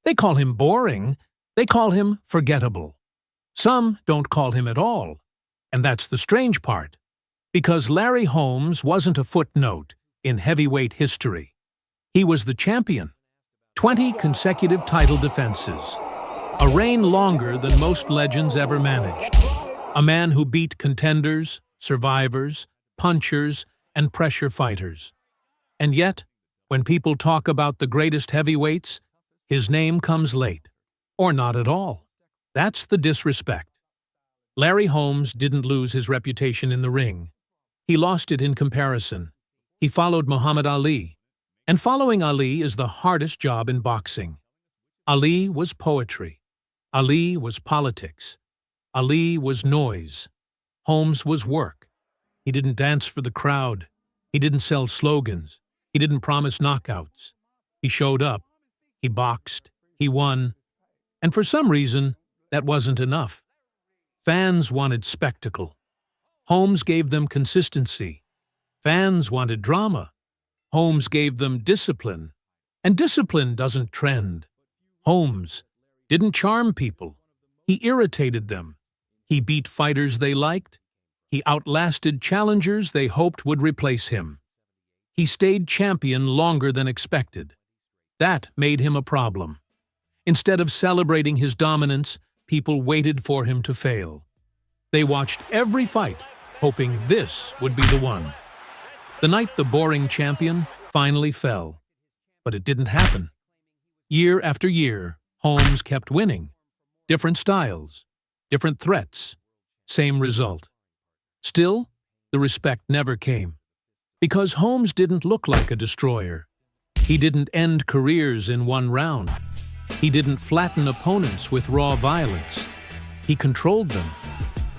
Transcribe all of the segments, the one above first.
They call him boring. They call him forgettable. Some don't call him at all. And that's the strange part. Because Larry Holmes wasn't a footnote in heavyweight history. He was the champion. 20 consecutive title defenses. A reign longer than most legends ever managed. A man who beat contenders, survivors, punchers, and pressure fighters. And yet, when people talk about the greatest heavyweights, his name comes late. Or not at all. That's the disrespect. Larry Holmes didn't lose his reputation in the ring. He lost it in comparison. He followed Muhammad Ali. And following Ali is the hardest job in boxing. Ali was poetry. Ali was politics. Ali was noise. Holmes was work. He didn't dance for the crowd. He didn't sell slogans. He didn't promise knockouts. He showed up. He boxed. He won. And for some reason, that wasn't enough. Fans wanted spectacle. Holmes gave them consistency. Fans wanted drama. Holmes gave them discipline. And discipline doesn't trend. Holmes didn't charm people. He irritated them. He beat fighters they liked. He outlasted challengers they hoped would replace him. He stayed champion longer than expected. That made him a problem. Instead of celebrating his dominance, people waited for him to fail. They watched every fight, hoping this would be the one. The night the boring champion finally fell. But it didn't happen. Year after year, Holmes kept winning. Different styles, different threats, same result. Still, the respect never came. Because Holmes didn't look like a destroyer. He didn't end careers in one round. He didn't flatten opponents with raw violence. He controlled them.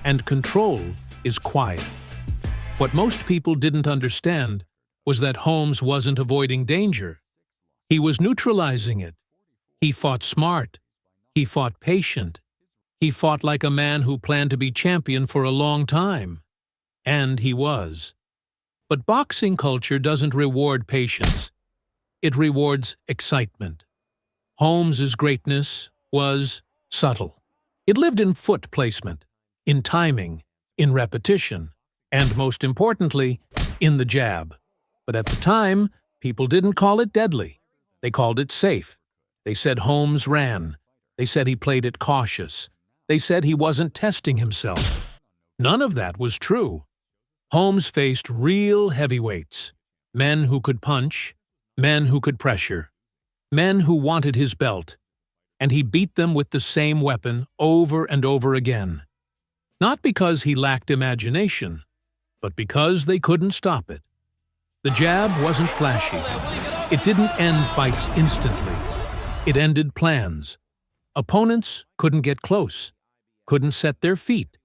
And control is quiet. What most people didn't understand was that Holmes wasn't avoiding danger. He was neutralizing it. He fought smart. He fought patient. He fought like a man who planned to be champion for a long time. And he was. But boxing culture doesn't reward patience. It rewards excitement. Holmes's greatness was subtle. It lived in foot placement, in timing, in repetition, and most importantly, in the jab. But at the time, people didn't call it deadly. They called it safe. They said Holmes ran. They said he played it cautious. They said he wasn't testing himself. None of that was true. Holmes faced real heavyweights, men who could punch, men who could pressure, men who wanted his belt, and he beat them with the same weapon over and over again. Not because he lacked imagination, but because they couldn't stop it. The jab wasn't flashy. It didn't end fights instantly. It ended plans. Opponents couldn't get close, couldn't set their feet,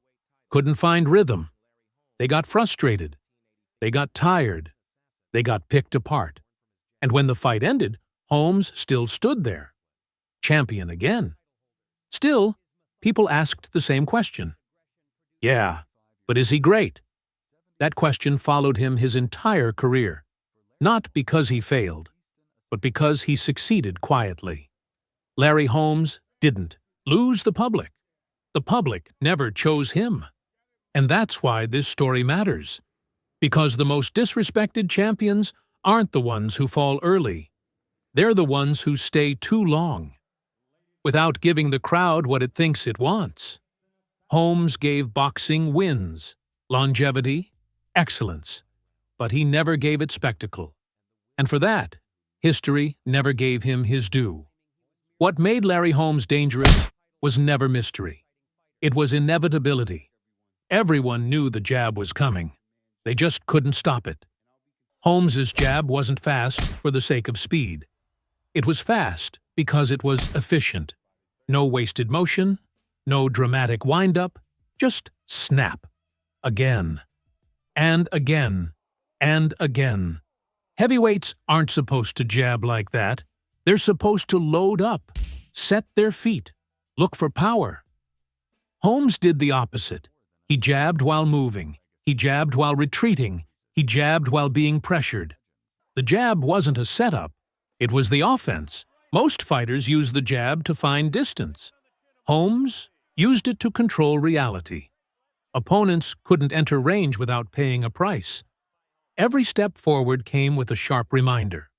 couldn't find rhythm. They got frustrated. They got tired. They got picked apart. And when the fight ended, Holmes still stood there, champion again. Still, people asked the same question. Yeah, but is he great? That question followed him his entire career, not because he failed, but because he succeeded quietly. Larry Holmes didn't lose the public. The public never chose him. And that's why this story matters. Because the most disrespected champions aren't the ones who fall early. They're the ones who stay too long, without giving the crowd what it thinks it wants. Holmes gave boxing wins, longevity, excellence, but he never gave it spectacle. And for that, history never gave him his due. What made Larry Holmes dangerous was never mystery. It was inevitability. Everyone knew the jab was coming. They just couldn't stop it. Holmes's jab wasn't fast for the sake of speed. It was fast because it was efficient. No wasted motion, no dramatic wind-up, just snap. Again. And again. And again. Heavyweights aren't supposed to jab like that. They're supposed to load up, set their feet, look for power. Holmes did the opposite. He jabbed while moving. He jabbed while retreating. He jabbed while being pressured. The jab wasn't a setup. It was the offense. Most fighters use the jab to find distance. Holmes used it to control reality. Opponents couldn't enter range without paying a price. Every step forward came with a sharp reminder.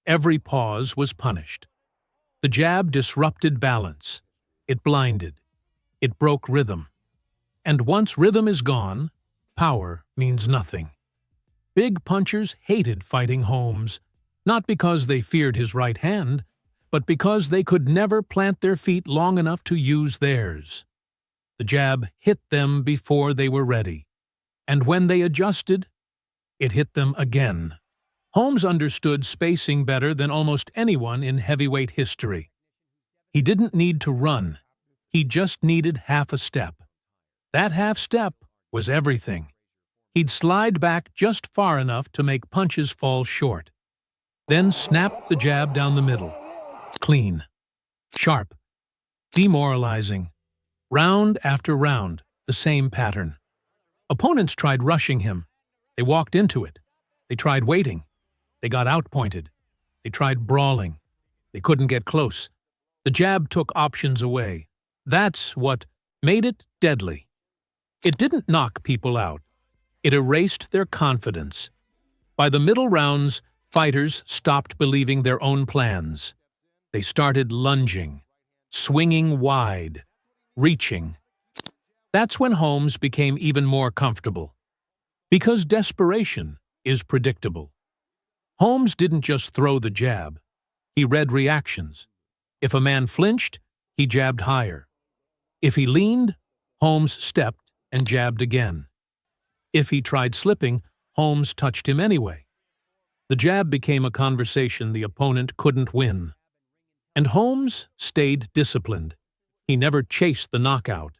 Every pause was punished. The jab disrupted balance. It blinded. It broke rhythm. And once rhythm is gone, power means nothing. Big punchers hated fighting Holmes, not because they feared his right hand, but because they could never plant their feet long enough to use theirs. The jab hit them before they were ready, and when they adjusted, it hit them again. Holmes understood spacing better than almost anyone in heavyweight history. He didn't need to run. He just needed half a step. That half step was everything. He'd slide back just far enough to make punches fall short. Then snap the jab down the middle. Clean. Sharp. Demoralizing. Round after round, the same pattern. Opponents tried rushing him. They walked into it. They tried waiting. They got outpointed. They tried brawling. They couldn't get close. The jab took options away. That's what made it deadly. It didn't knock people out. It erased their confidence. By the middle rounds, fighters stopped believing their own plans. They started lunging, swinging wide, reaching. That's when Holmes became even more comfortable. Because desperation is predictable. Holmes didn't just throw the jab. He read reactions. If a man flinched, he jabbed higher. If he leaned, Holmes stepped and jabbed again. If he tried slipping, Holmes touched him anyway. The jab became a conversation the opponent couldn't win. And Holmes stayed disciplined. He never chased the knockout.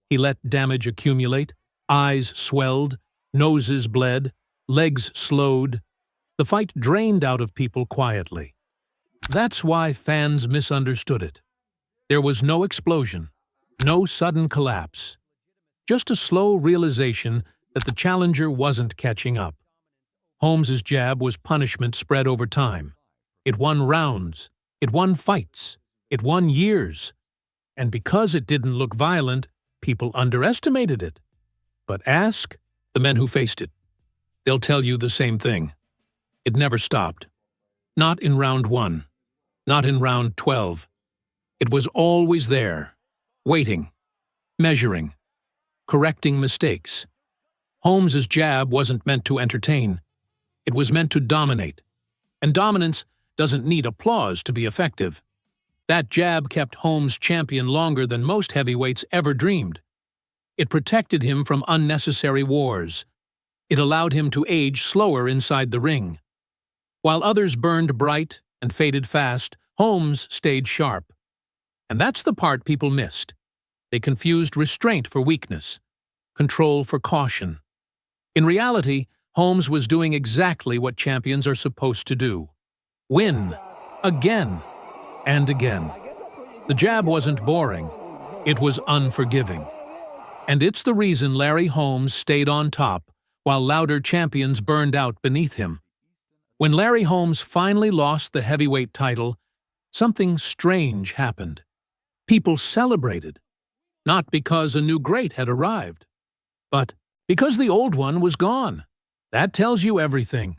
He let damage accumulate, eyes swelled, noses bled, legs slowed. The fight drained out of people quietly. That's why fans misunderstood it. There was no explosion, no sudden collapse. Just a slow realization that the challenger wasn't catching up. Holmes's jab was punishment spread over time. It won rounds. It won fights. It won years. And because it didn't look violent, people underestimated it. But ask the men who faced it. They'll tell you the same thing. It never stopped. Not in round 1. Not in round 12. It was always there, waiting, measuring, correcting mistakes. Holmes's jab wasn't meant to entertain. It was meant to dominate. And dominance doesn't need applause to be effective. That jab kept Holmes champion longer than most heavyweights ever dreamed. It protected him from unnecessary wars. It allowed him to age slower inside the ring. While others burned bright and faded fast, Holmes stayed sharp. And that's the part people missed. They confused restraint for weakness, control for caution. In reality, Holmes was doing exactly what champions are supposed to do. Win. Again. And again. The jab wasn't boring. It was unforgiving. And it's the reason Larry Holmes stayed on top while louder champions burned out beneath him. When Larry Holmes finally lost the heavyweight title, something strange happened. People celebrated, not because a new great had arrived, but because the old one was gone. That tells you everything.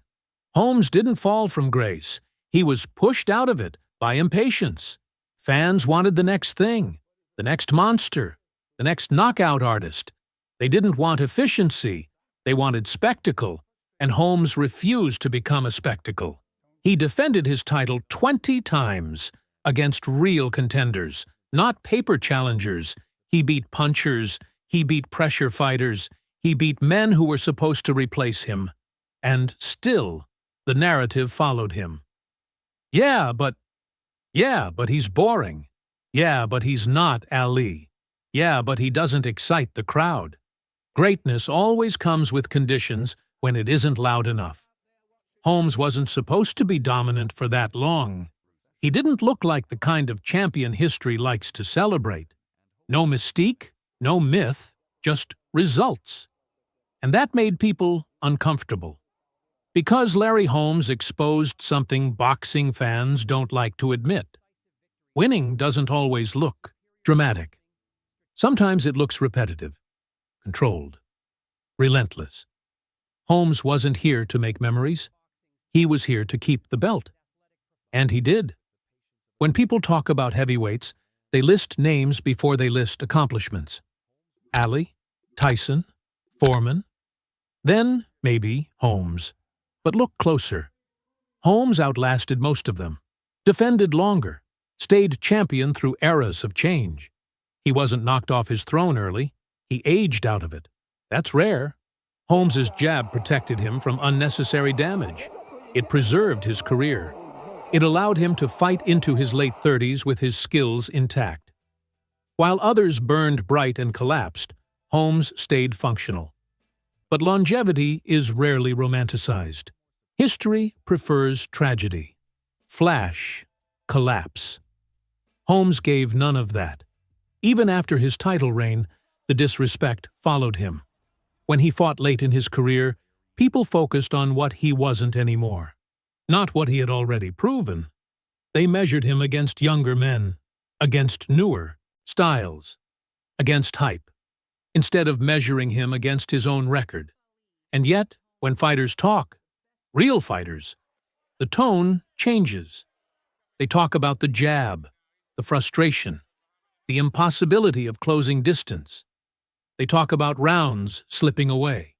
Holmes didn't fall from grace. He was pushed out of it by impatience. Fans wanted the next thing, the next monster, the next knockout artist. They didn't want efficiency. They wanted spectacle, and Holmes refused to become a spectacle. He defended his title 20 times against real contenders, not paper challengers. He beat punchers. He beat pressure fighters. He beat men who were supposed to replace him. And still, the narrative followed him. Yeah, but he's boring. Yeah, but he's not Ali. Yeah, but he doesn't excite the crowd. Greatness always comes with conditions when it isn't loud enough. Holmes wasn't supposed to be dominant for that long. He didn't look like the kind of champion history likes to celebrate. No mystique, no myth, just results. And that made people uncomfortable. Because Larry Holmes exposed something boxing fans don't like to admit. Winning doesn't always look dramatic. Sometimes it looks repetitive, controlled, relentless. Holmes wasn't here to make memories. He was here to keep the belt. And he did. When people talk about heavyweights, they list names before they list accomplishments. Ali, Tyson, Foreman, then maybe Holmes. But look closer. Holmes outlasted most of them, defended longer, stayed champion through eras of change. He wasn't knocked off his throne early. He aged out of it. That's rare. Holmes's jab protected him from unnecessary damage. It preserved his career. It allowed him to fight into his late 30s with his skills intact. While others burned bright and collapsed, Holmes stayed functional. But longevity is rarely romanticized. History prefers tragedy. Flash, collapse. Holmes gave none of that. Even after his title reign, the disrespect followed him. When he fought late in his career, people focused on what he wasn't anymore, not what he had already proven. They measured him against younger men, against newer styles, against hype, instead of measuring him against his own record. And yet, when fighters talk, real fighters, the tone changes. They talk about the jab, the frustration, the impossibility of closing distance. They talk about rounds slipping away.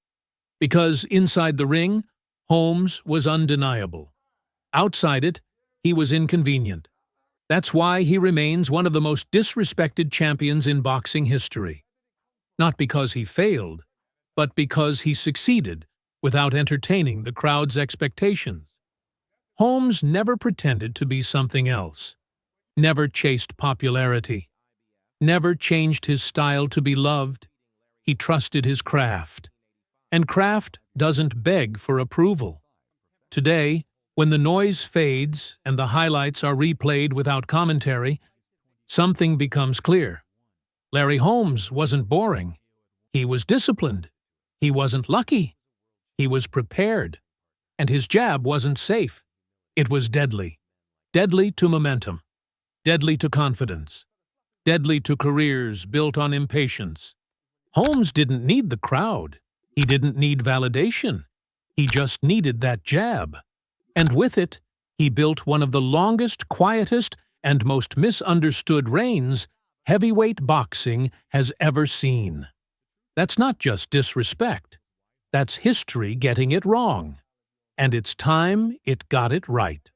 Because inside the ring, Holmes was undeniable. Outside it, he was inconvenient. That's why he remains one of the most disrespected champions in boxing history. Not because he failed, but because he succeeded without entertaining the crowd's expectations. Holmes never pretended to be something else, never chased popularity, never changed his style to be loved. He trusted his craft. And craft doesn't beg for approval. Today, when the noise fades and the highlights are replayed without commentary, something becomes clear. Larry Holmes wasn't boring. He was disciplined. He wasn't lucky. He was prepared. And his jab wasn't safe. It was deadly. Deadly to momentum. Deadly to confidence. Deadly to careers built on impatience. Holmes didn't need the crowd. He didn't need validation. He just needed that jab. And with it, he built one of the longest, quietest, and most misunderstood reigns heavyweight boxing has ever seen. That's not just disrespect. That's history getting it wrong. And it's time it got it right.